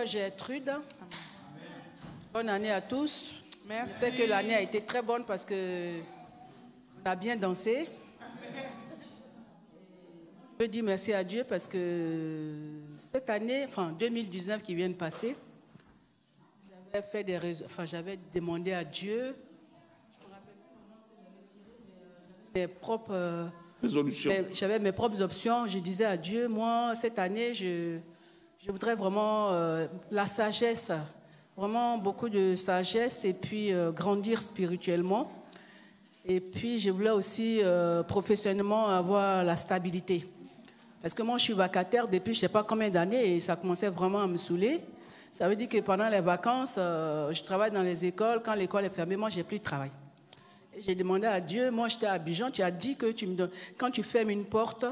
Sœur Gertrude. Amen. Bonne année à tous. Merci. Je sais que l'année a été très bonne parce que on a bien dansé. Amen. Je peux dire merci à Dieu parce que cette année, enfin 2019 qui vient de passer, j'avais demandé à Dieu mes propres résolutions. J'avais mes propres options. Je disais à Dieu, moi, cette année, je voudrais vraiment la sagesse, vraiment beaucoup de sagesse et puis grandir spirituellement. Et puis, je voulais aussi professionnellement avoir la stabilité. Parce que moi, je suis vacataire depuis je ne sais pas combien d'années et ça commençait vraiment à me saouler. Ça veut dire que pendant les vacances, je travaille dans les écoles. Quand l'école est fermée, moi, je n'ai plus de travail. Et j'ai demandé à Dieu, moi, j'étais à Abidjan, tu as dit que tu me donnes. Quand tu fermes une porte,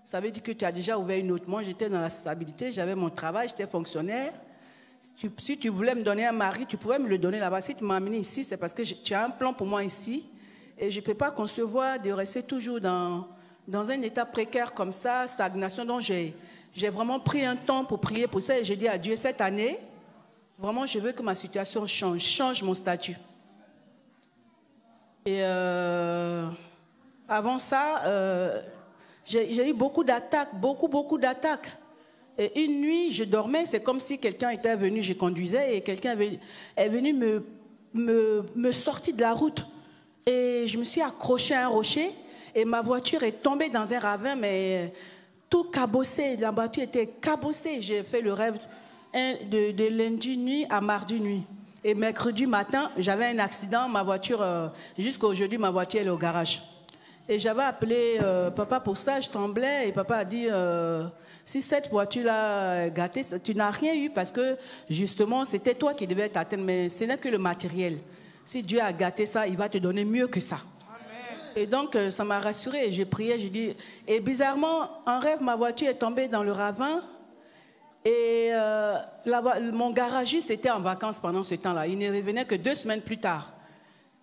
ça veut dire que tu as déjà ouvert une autre. Moi, j'étais dans la stabilité, j'avais mon travail, j'étais fonctionnaire. Si tu voulais me donner un mari, tu pouvais me le donner là-bas. Si tu m'as amené ici, c'est parce que tu as un plan pour moi ici. Et je ne peux pas concevoir de rester toujours dans un état précaire comme ça, stagnation. Donc, j'ai vraiment pris un temps pour prier pour ça. Et j'ai dit à Dieu, cette année, vraiment, je veux que ma situation change mon statut. Et avant ça, j'ai eu beaucoup d'attaques, beaucoup d'attaques. Et une nuit, je dormais, c'est comme si quelqu'un était venu, je conduisais, et quelqu'un est venu me sortir de la route. Et je me suis accrochée à un rocher, et ma voiture est tombée dans un ravin, mais tout cabossé, la voiture était cabossée. J'ai fait le rêve de lundi nuit à mardi nuit. Et mercredi matin, j'avais un accident, ma voiture, jusqu'à aujourd'hui, ma voiture est au garage. Et j'avais appelé papa pour ça, je tremblais, et papa a dit, si cette voiture-là est gâtée, tu n'as rien eu parce que justement, c'était toi qui devais t'atteindre, mais ce n'est que le matériel. Si Dieu a gâté ça, il va te donner mieux que ça. Amen. Et donc, ça m'a rassurée, et j'ai prié, j'ai dit, et bizarrement, en rêve, ma voiture est tombée dans le ravin. Et mon garagiste était en vacances pendant ce temps-là. Il ne revenait que 2 semaines plus tard.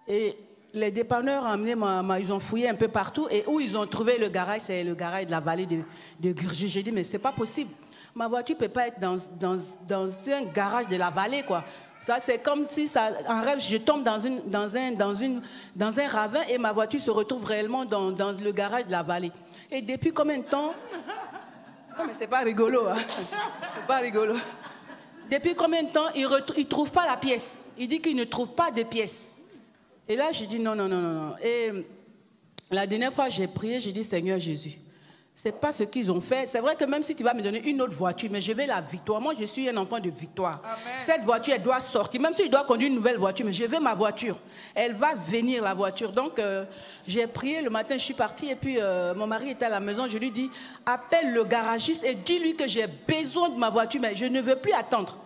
Et les dépanneurs ont amené ils ont fouillé un peu partout. Et où ils ont trouvé le garage, c'est le garage de la vallée de Gurji. J'ai dit, mais c'est pas possible. Ma voiture ne peut pas être dans un garage de la vallée, quoi. Ça, c'est comme si, en rêve, je tombe dans un ravin et ma voiture se retrouve réellement dans le garage de la vallée. Et depuis combien de temps... Non, mais c'est pas rigolo, hein. C'est pas rigolo. Depuis combien de temps il ne trouve pas la pièce? Il dit qu'il ne trouve pas de pièce. Et là, j'ai dit non. Et la dernière fois, j'ai prié, j'ai dit, Seigneur Jésus, c'est pas ce qu'ils ont fait. C'est vrai que même si tu vas me donner une autre voiture, mais je veux la victoire. Moi, je suis un enfant de victoire. Amen. Cette voiture, elle doit sortir. Même si je dois conduire une nouvelle voiture, mais je veux ma voiture. Elle va venir, la voiture. Donc, j'ai prié le matin, je suis partie. Et puis, mon mari était à la maison. Je lui dis, appelle le garagiste et dis-lui que j'ai besoin de ma voiture, mais je ne veux plus attendre.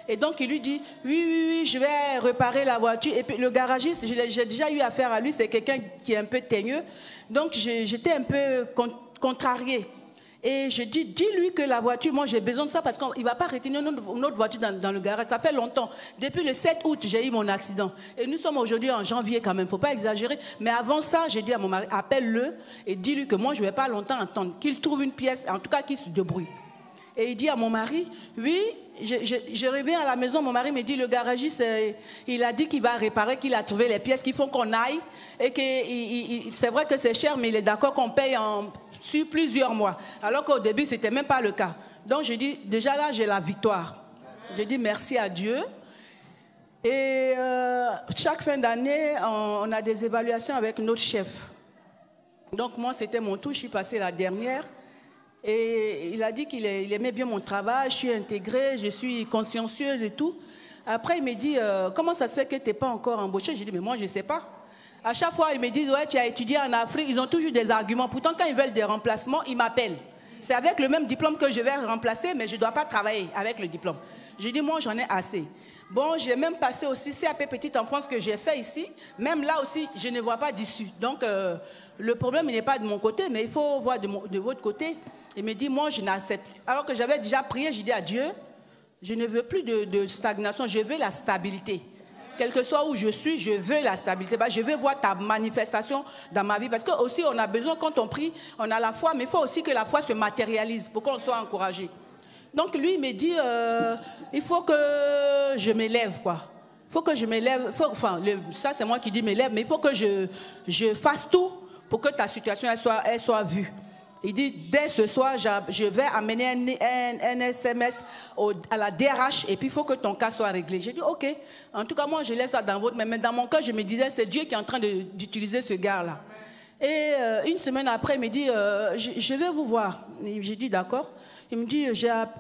Et donc, il lui dit, oui, je vais réparer la voiture. Et puis, le garagiste, j'ai déjà eu affaire à lui. C'est quelqu'un qui est un peu teigneux. Donc, j'étais un peu contrarié. Et je dis-lui que la voiture, moi j'ai besoin de ça parce qu'il ne va pas retenir notre voiture dans le garage. Ça fait longtemps. Depuis le 7 août, j'ai eu mon accident. Et nous sommes aujourd'hui en janvier quand même, il ne faut pas exagérer. Mais avant ça, j'ai dit à mon mari, appelle-le et dis-lui que moi je ne vais pas longtemps attendre. Qu'il trouve une pièce, en tout cas qu'il se débrouille. Et il dit à mon mari, oui, je reviens à la maison, mon mari me dit, le garagiste, il a dit qu'il va réparer, qu'il a trouvé les pièces qu'il faut qu'on aille. Et que c'est vrai que c'est cher, mais il est d'accord qu'on paye sur plusieurs mois. Alors qu'au début, ce n'était même pas le cas. Donc, je dis, déjà là, j'ai la victoire. Je dis merci à Dieu. Et chaque fin d'année, on a des évaluations avec notre chef. Donc, moi, c'était mon tour. Je suis passée la dernière. Et il a dit qu'il aimait bien mon travail. Je suis intégrée, je suis consciencieuse et tout. Après, il me dit, comment ça se fait que tu n'es pas encore embauchée? J'ai dit, mais moi, je ne sais pas. À chaque fois, ils me disent, ouais, tu as étudié en Afrique. Ils ont toujours des arguments. Pourtant, quand ils veulent des remplacements, ils m'appellent. C'est avec le même diplôme que je vais remplacer, mais je ne dois pas travailler avec le diplôme. J'ai dit, moi, j'en ai assez. Bon, j'ai même passé aussi CAP petite enfance que j'ai fait ici. Même là aussi, je ne vois pas d'issue. Donc, le problème, il n'est pas de mon côté, mais il faut voir de votre côté. Il me dit, moi, je n'accepte. Alors que j'avais déjà prié, j'ai dit à Dieu, je ne veux plus de stagnation, je veux la stabilité. Quel que soit où je suis, je veux la stabilité. Je veux voir ta manifestation dans ma vie. Parce que aussi, on a besoin, quand on prie, on a la foi, mais il faut aussi que la foi se matérialise pour qu'on soit encouragé. Donc lui, il me dit, il faut que je m'élève, quoi. Il faut que je m'élève. Enfin, ça, c'est moi qui dis m'élève, mais il faut que je fasse tout pour que ta situation elle soit vue. Il dit, dès ce soir, je vais amener un SMS à la DRH et puis il faut que ton cas soit réglé. J'ai dit, ok. En tout cas, moi, je laisse ça dans votre main. Mais dans mon cas, je me disais, c'est Dieu qui est en train d'utiliser ce gars-là. Et une semaine après, il me dit, je vais vous voir. J'ai dit, d'accord. Il me dit,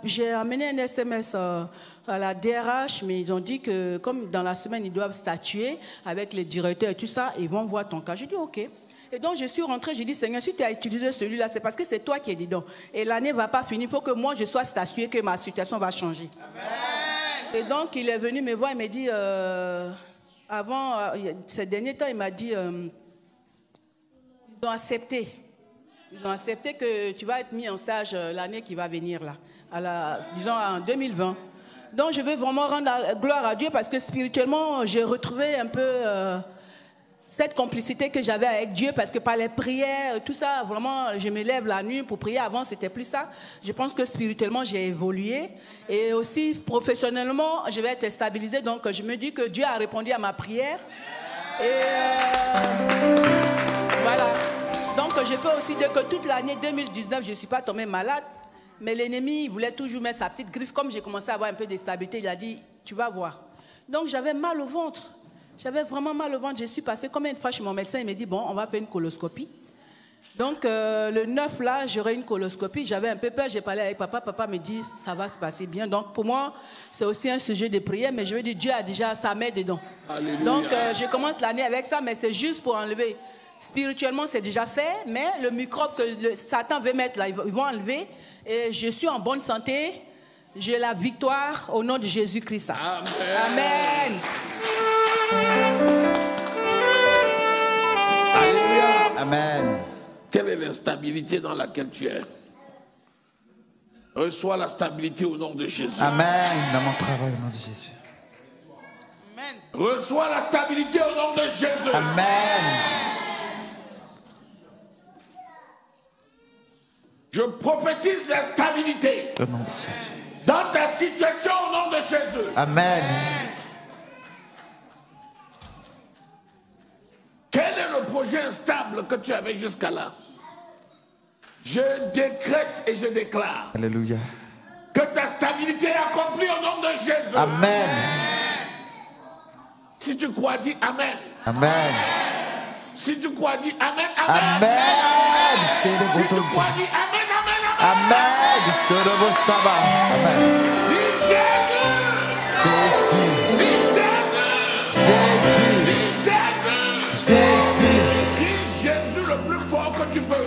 j'ai amené un SMS à la DRH, mais ils ont dit que comme dans la semaine, ils doivent statuer avec les directeurs et tout ça, ils vont voir ton cas. J'ai dit, ok. Et donc, je suis rentrée, j'ai dit, Seigneur, si tu as utilisé celui-là, c'est parce que c'est toi qui es dedans. Et l'année ne va pas finir, il faut que moi, je sois statuée, que ma situation va changer. Amen. Et donc, il est venu me voir, il m'a dit, avant, ces derniers temps, il m'a dit, ils ont accepté. Ils ont accepté que tu vas être mis en stage l'année qui va venir, là, disons en 2020. Donc, je veux vraiment rendre gloire à Dieu parce que spirituellement, j'ai retrouvé un peu cette complicité que j'avais avec Dieu parce que par les prières, tout ça, vraiment, je me lève la nuit pour prier. Avant, c'était plus ça. Je pense que spirituellement, j'ai évolué. Et aussi, professionnellement, je vais être stabilisée. Donc, je me dis que Dieu a répondu à ma prière. Et voilà. Donc, je peux aussi dire que toute l'année 2019, je ne suis pas tombée malade. Mais l'ennemi, il voulait toujours mettre sa petite griffe. Comme j'ai commencé à avoir un peu de stabilité, il a dit, tu vas voir. Donc, j'avais mal au ventre. J'avais vraiment mal au ventre. Je suis passée combien de fois chez mon médecin. Il m'a dit, bon, on va faire une coloscopie. Donc, le 9, là, j'aurai une coloscopie. J'avais un peu peur. J'ai parlé avec papa. Papa me dit, ça va se passer bien. Donc, pour moi, c'est aussi un sujet de prière. Mais je veux dire, Dieu a déjà sa main dedans. Alléluia. Donc, je commence l'année avec ça. Mais c'est juste pour enlever. Spirituellement, c'est déjà fait. Mais le microbe que Satan veut mettre là, ils vont enlever. Et je suis en bonne santé. J'ai la victoire au nom de Jésus-Christ. Amen. Amen. Alléluia. Amen. Quelle est l'instabilité dans laquelle tu es? Reçois la stabilité au nom de Jésus. Amen. Dans mon travail au nom de Jésus. Amen. Reçois la stabilité au nom de Jésus. Amen. Je prophétise la stabilité. Au nom de Jésus. Dans ta situation au nom de Jésus. Amen. Quel est le projet instable que tu avais jusqu'à là? Je décrète et je déclare. Alléluia. Que ta stabilité est accomplie au nom de Jésus. Amen. Si tu crois, dis Amen. Amen. Si tu crois, dis Amen. Amen. Amen. Si tu crois, dis Amen. Amen. Amen. Amen. Dis Jésus. Jésus. Dis Jésus. Jésus. Dis Jésus. Jésus. Crie Jésus le plus fort que tu peux.